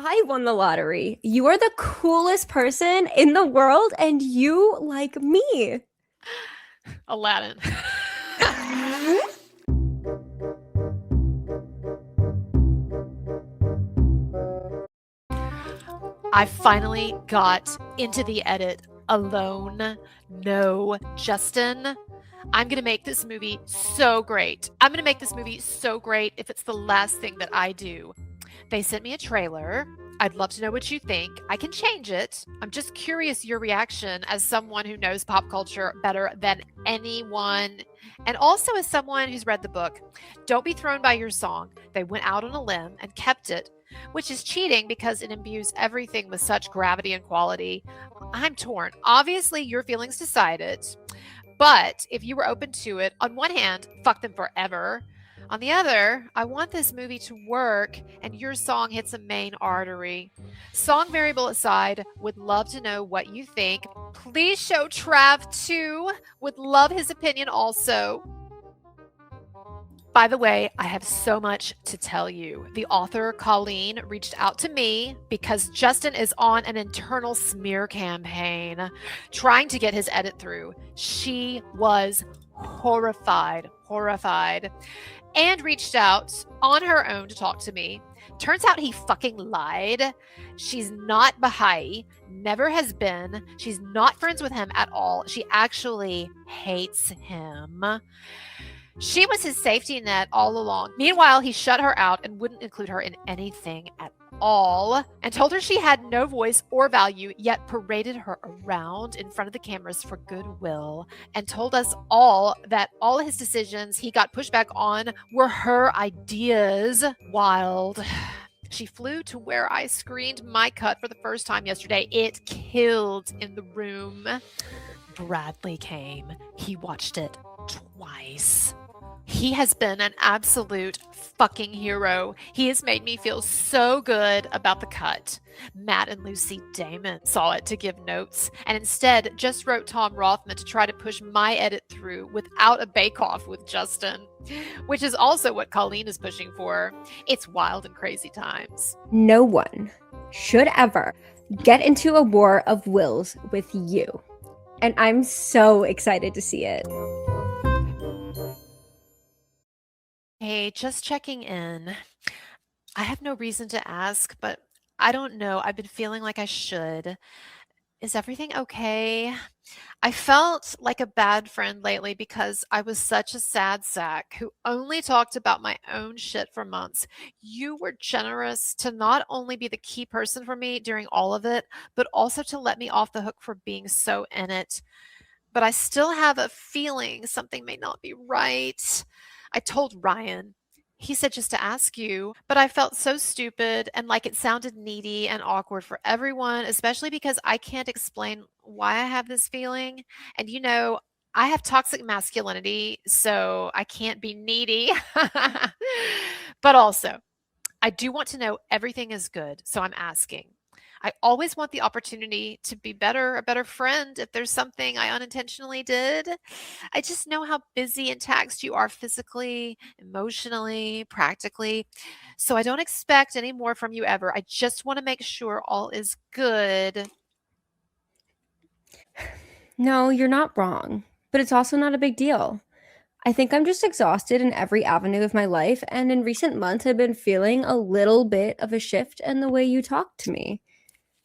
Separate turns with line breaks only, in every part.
I won the lottery. You are the coolest person in the world, and you like me.
Aladdin. I finally got into the edit alone. No, Justin. I'm going to make this movie so great. I'm going to make this movie so great if it's the last thing that I do. They sent me a trailer. I'd love to know what you think. I can change it. I'm just curious your reaction as someone who knows pop culture better than anyone, and also as someone who's read the book. Don't be thrown by your song. They went out on a limb and kept it, which is cheating because it imbues everything with such gravity and quality. I'm torn. Obviously, your feelings decided. But if you were open to it, on one hand, fuck them forever. On the other, I want this movie to work and your song hits a main artery. Song variable aside, would love to know what you think. Please show Trav too. Would love his opinion also. By the way, I have so much to tell you. The author, Colleen, reached out to me because Justin is on an internal smear campaign trying to get his edit through. She was horrified, and reached out on her own to talk to me. Turns out he fucking lied. She's not Baha'i, never has been. She's not friends with him at all. She actually hates him. She was his safety net all along. Meanwhile, he shut her out and wouldn't include her in anything at all, and told her she had no voice or value, yet paraded her around in front of the cameras for goodwill, and told us all that all his decisions he got pushback on were her ideas. Wild. She flew to where I screened my cut for the first time yesterday. It killed in the room. Bradley came. He watched it twice. He has been an absolute fucking hero. He has made me feel so good about the cut. Matt and Lucy Damon saw it to give notes and instead just wrote Tom Rothman to try to push my edit through without a bake-off with Justin, which is also what Colleen is pushing for. It's wild and crazy times.
No one should ever get into a war of wills with you. And I'm so excited to see it.
Hey, just checking in. I have no reason to ask, but I don't know. I've been feeling like I should. Is everything okay? I felt like a bad friend lately because I was such a sad sack who only talked about my own shit for months. You were generous to not only be the key person for me during all of it, but also to let me off the hook for being so in it. But I still have a feeling something may not be right. I told Ryan. He said just to ask you, but I felt so stupid and like it sounded needy and awkward for everyone, especially because I can't explain why I have this feeling. And I have toxic masculinity, so I can't be needy. But also, I do want to know everything is good, so I'm asking. I always want the opportunity to be a better friend if there's something I unintentionally did. I just know how busy and taxed you are physically, emotionally, practically. So I don't expect any more from you ever. I just want to make sure all is good.
No, you're not wrong, but it's also not a big deal. I think I'm just exhausted in every avenue of my life, and in recent months, I've been feeling a little bit of a shift in the way you talk to me.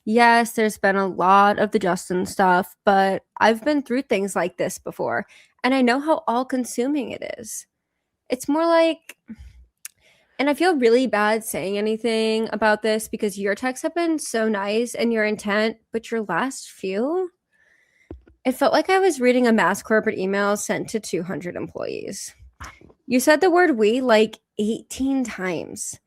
Yes, there's been a lot of the Justin stuff, but I've been through things like this before, and I know how all consuming it is. It's more like, and I feel really bad saying anything about this because your texts have been so nice and your intent, but your last few, it felt like I was reading a mass corporate email sent to 200 employees. You said the word we like 18 times,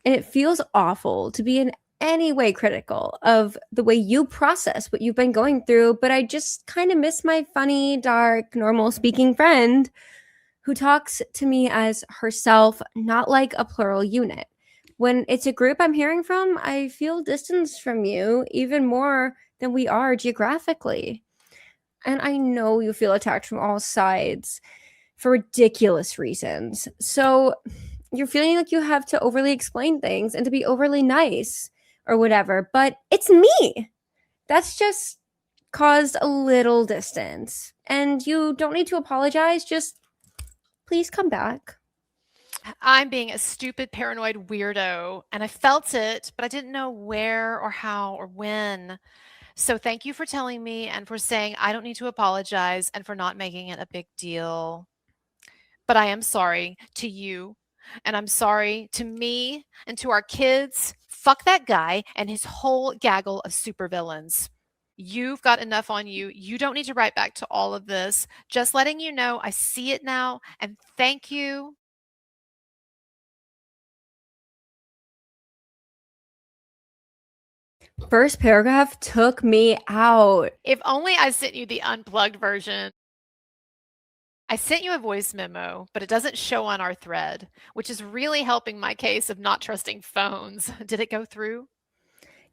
and it feels awful to be in any way critical of the way you process what you've been going through, but I just kind of miss my funny, dark, normal speaking friend who talks to me as herself, not like a plural unit. When it's a group I'm hearing from, I feel distance from you even more than we are geographically. And I know you feel attacked from all sides for ridiculous reasons. So you're feeling like you have to overly explain things and to be overly nice, or whatever, but it's me. That's just caused a little distance. And you don't need to apologize. Just please come back.
I'm being a stupid, paranoid weirdo, and I felt it, but I didn't know where or how or when. So thank you for telling me and for saying I don't need to apologize and for not making it a big deal. But I am sorry to you, and I'm sorry to me and to our kids. Fuck that guy and his whole gaggle of supervillains. You've got enough on you. You don't need to write back to all of this. Just letting you know I see it now, and thank you.
First paragraph took me out.
If only I sent you the unplugged version. I sent you a voice memo, but it doesn't show on our thread, which is really helping my case of not trusting phones. Did it go through?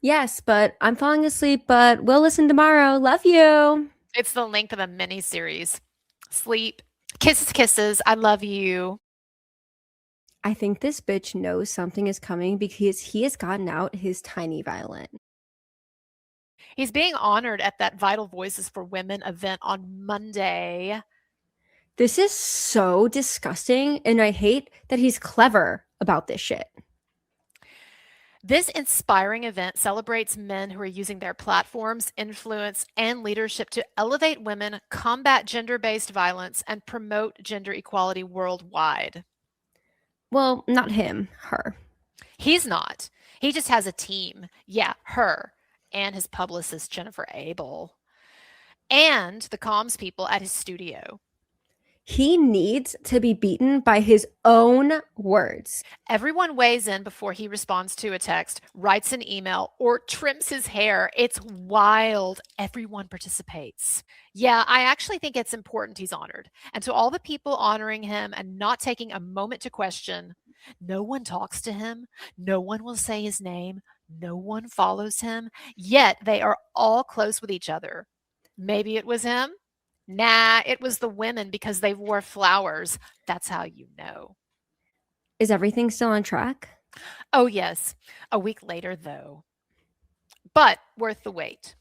Yes, but I'm falling asleep, but we'll listen tomorrow. Love you.
It's the length of a mini series. Sleep. Kisses, kisses. I love you.
I think this bitch knows something is coming because he has gotten out his tiny violin.
He's being honored at that Vital Voices for Women event on Monday.
This is so disgusting, and I hate that he's clever about this shit.
This inspiring event celebrates men who are using their platforms, influence, and leadership to elevate women, combat gender based violence, and promote gender equality worldwide.
Well, not him, her.
He's not. He just has a team. Yeah, her and his publicist, Jennifer Abel, and the comms people at his studio.
He needs to be beaten by his own words.
Everyone weighs in before he responds to a text, writes an email, or trims his hair. It's wild. Everyone participates. Yeah, I actually think it's important he's honored. And to all the people honoring him and not taking a moment to question, no one talks to him. No one will say his name. No one follows him. Yet they are all close with each other. Maybe it was him. Nah, it was the women because they wore flowers. That's how you know.
Is everything still on track?
Oh, yes. A week later, though. But worth the wait.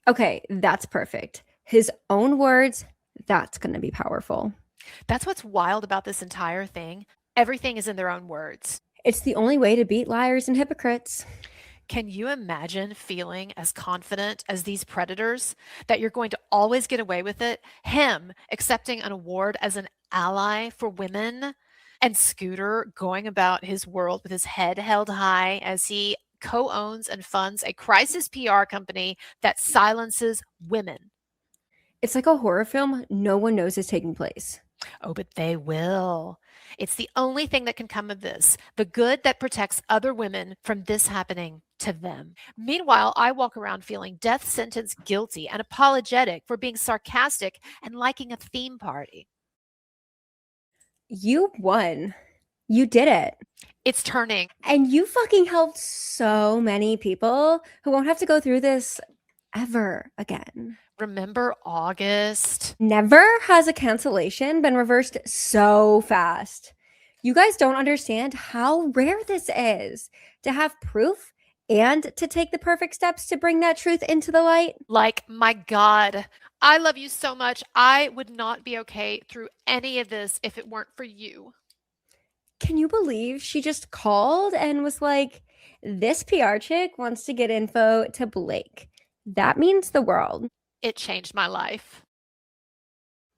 Okay, that's perfect. His own words, that's going to be powerful.
That's what's wild about this entire thing. Everything is in their own words.
It's the only way to beat liars and hypocrites.
Can you imagine feeling as confident as these predators that you're going to always get away with it? Him accepting an award as an ally for women, and Scooter going about his world with his head held high as he co owns and funds a crisis PR company that silences women.
It's like a horror film no one knows is taking place.
Oh, but they will. It's the only thing that can come of this, the good that protects other women from this happening to them. Meanwhile, I walk around feeling death sentence guilty and apologetic for being sarcastic and liking a theme party.
You won. You did it.
It's turning.
And you fucking helped so many people who won't have to go through this ever again.
Remember August?
Never has a cancellation been reversed so fast. You guys don't understand how rare this is to have proof and to take the perfect steps to bring that truth into the light.
Like, my God, I love you so much. I would not be okay through any of this if it weren't for you.
Can you believe she just called and was like, this PR chick wants to get info to Blake? That means the world.
It changed my life.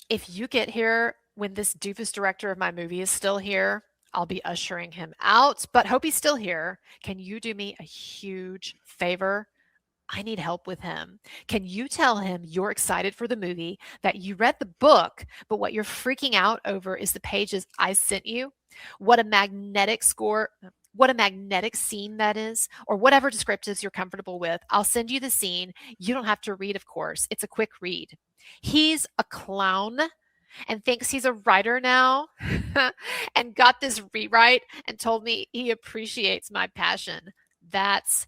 If you get here when this doofus director of my movie is still here, I'll be ushering him out, but hope he's still here. Can you do me a huge favor? I need help with him. Can you tell him you're excited for the movie, that you read the book, but what you're freaking out over is the pages I sent you? What a magnetic scene that is, or whatever descriptives you're comfortable with. I'll send you the scene. You don't have to read, of course. It's a quick read. He's a clown and thinks he's a writer now and got this rewrite and told me he appreciates my passion. That's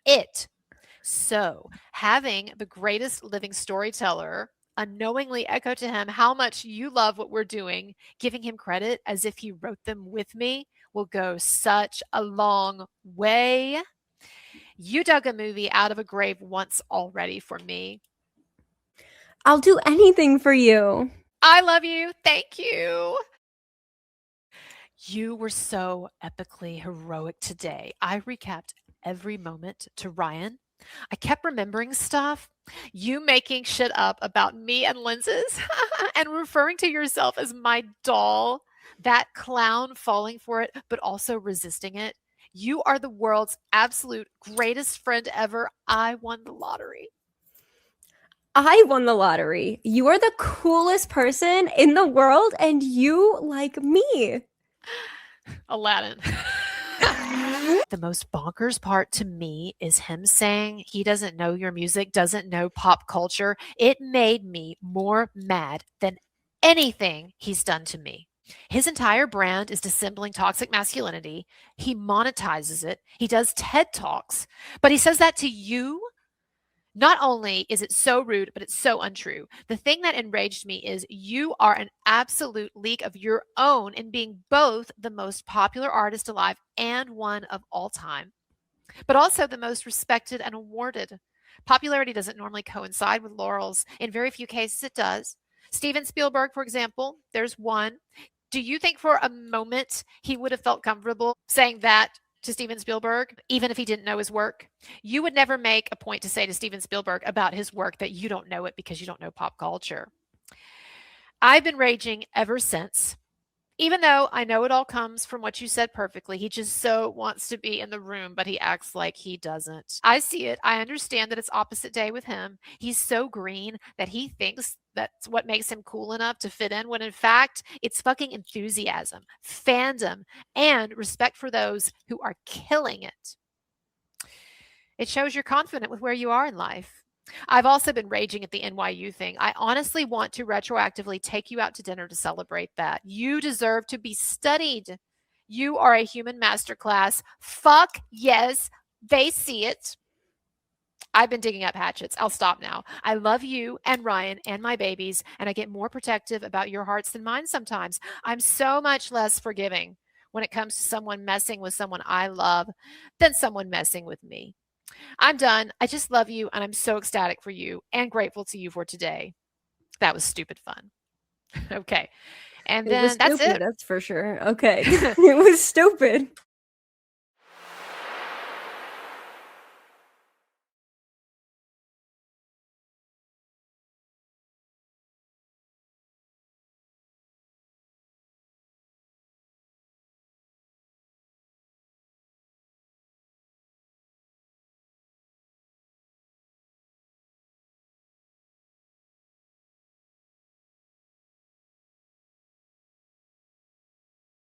it. So, having the greatest living storyteller unknowingly echo to him how much you love what we're doing, giving him credit as if he wrote them with me, will go such a long way. You dug a movie out of a grave once already for me.
I'll do anything for you.
I love you. Thank you. You were so epically heroic today. I recapped every moment to Ryan. I kept remembering stuff. You making shit up about me and lenses and referring to yourself as my doll. That clown falling for it, but also resisting it. You are the world's absolute greatest friend ever. I won the lottery.
I won the lottery. You are the coolest person in the world, and you like me.
Aladdin. The most bonkers part to me is him saying he doesn't know your music, doesn't know pop culture. It made me more mad than anything he's done to me. His entire brand is dissembling toxic masculinity. He monetizes it. He does TED Talks, but he says that to you. Not only is it so rude, but it's so untrue. The thing that enraged me is you are an absolute league of your own in being both the most popular artist alive and one of all time, but also the most respected and awarded. Popularity doesn't normally coincide with laurels. In very few cases, it does. Steven Spielberg, for example, there's one. Do you think for a moment he would have felt comfortable saying that to Steven Spielberg, even if he didn't know his work? You would never make a point to say to Steven Spielberg about his work that you don't know it because you don't know pop culture. I've been raging ever since. Even though I know it all comes from what you said perfectly, he just so wants to be in the room, but he acts like he doesn't. I see it. I understand that it's opposite day with him. He's so green that he thinks that's what makes him cool enough to fit in, when in fact, it's fucking enthusiasm, fandom, and respect for those who are killing it. It shows you're confident with where you are in life. I've also been raging at the NYU thing. I honestly want to retroactively take you out to dinner to celebrate that. You deserve to be studied. You are a human masterclass. Fuck yes, they see it. I've been digging up hatchets. I'll stop now. I love you and Ryan and my babies, and I get more protective about your hearts than mine sometimes. I'm so much less forgiving when it comes to someone messing with someone I love than someone messing with me. I'm done. I just love you, and I'm so ecstatic for you and grateful to you for today. That was stupid fun. Okay. And
It was
then that's
stupid,
it.
that's for sure. Okay. It was stupid.